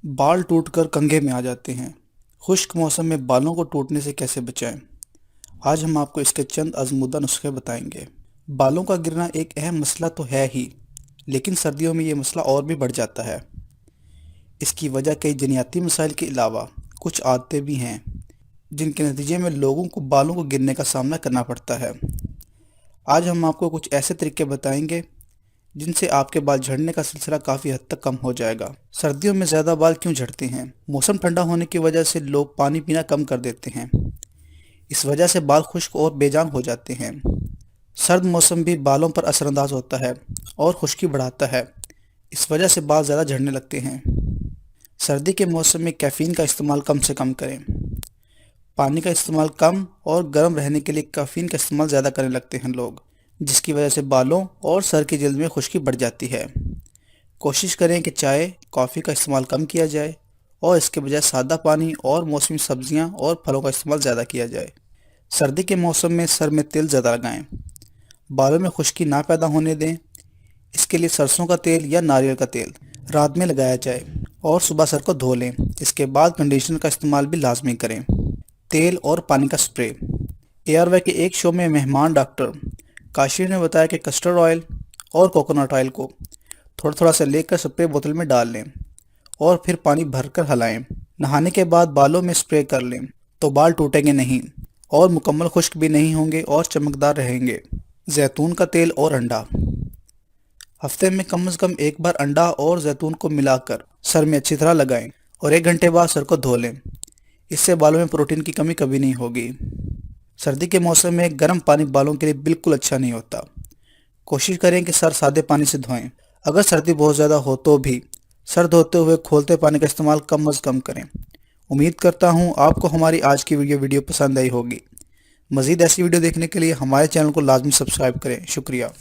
बाल टूटकर कंघे में आ जाते हैं। खुश्क मौसम में बालों को टूटने से कैसे बचाएं? आज हम आपको इसके चंद आजमूदा नुस्खे बताएंगे। बालों का गिरना एक अहम मसला तो है ही, लेकिन सर्दियों में ये मसला और भी बढ़ जाता है। इसकी वजह कई जनियाती मसाइल के अलावा कुछ आदतें भी हैं, जिनके नतीजे में लोगों को बालों को गिरने का सामना करना पड़ता है। आज हम आपको कुछ ऐसे तरीके बताएंगे जिनसे आपके बाल झड़ने का सिलसिला काफ़ी हद तक कम हो जाएगा। सर्दियों में ज़्यादा बाल क्यों झड़ते हैं? मौसम ठंडा होने की वजह से लोग पानी पीना कम कर देते हैं। इस वजह से बाल खुश्क और बेजान हो जाते हैं। सर्द मौसम भी बालों पर असरअंदाज होता है और खुश्की बढ़ाता है। इस वजह से बाल ज़्यादा झड़ने लगते हैं। सर्दी के मौसम में कैफ़ीन का इस्तेमाल कम से कम करें। पानी का इस्तेमाल कम और गर्म रहने के लिए कैफ़ीन का इस्तेमाल ज़्यादा करने लगते हैं लोग, जिसकी वजह से बालों और सर की जल्द में खुश्की बढ़ जाती है। कोशिश करें कि चाय, कॉफ़ी का इस्तेमाल कम किया जाए और इसके बजाय सादा पानी और मौसमी सब्जियां और फलों का इस्तेमाल ज़्यादा किया जाए। सर्दी के मौसम में सर में तेल ज़्यादा लगाएं। बालों में खुश्की ना पैदा होने दें। इसके लिए सरसों का तेल या नारियल का तेल रात में लगाया जाए और सुबह सर को धो लें। इसके बाद कंडीशनर का इस्तेमाल भी लाजमी करें। तेल और पानी का स्प्रे। एआरवाई के एक शो में मेहमान डॉक्टर काशिफ ने बताया कि कस्टर्ड ऑयल और कोकोनट ऑयल को थोड़ा थोड़ा से लेकर स्प्रे बोतल में डाल लें और फिर पानी भरकर हिलाएं। नहाने के बाद बालों में स्प्रे कर लें तो बाल टूटेंगे नहीं और मुकम्मल खुश्क भी नहीं होंगे और चमकदार रहेंगे। जैतून का तेल और अंडा। हफ्ते में कम से कम एक बार अंडा और जैतून को मिलाकर सर में अच्छी तरह लगाएं और 1 घंटे बाद सर को धो लें। इससे बालों में प्रोटीन की कमी कभी नहीं होगी। सर्दी के मौसम में गर्म पानी बालों के लिए बिल्कुल अच्छा नहीं होता। कोशिश करें कि सर सादे पानी से धोएं। अगर सर्दी बहुत ज़्यादा हो तो भी सर धोते हुए खोलते पानी का इस्तेमाल कम अज़ कम करें। उम्मीद करता हूँ आपको हमारी आज की वीडियो पसंद आई होगी। मज़ीद ऐसी वीडियो देखने के लिए हमारे चैनल को लाजमी सब्सक्राइब करें। शुक्रिया।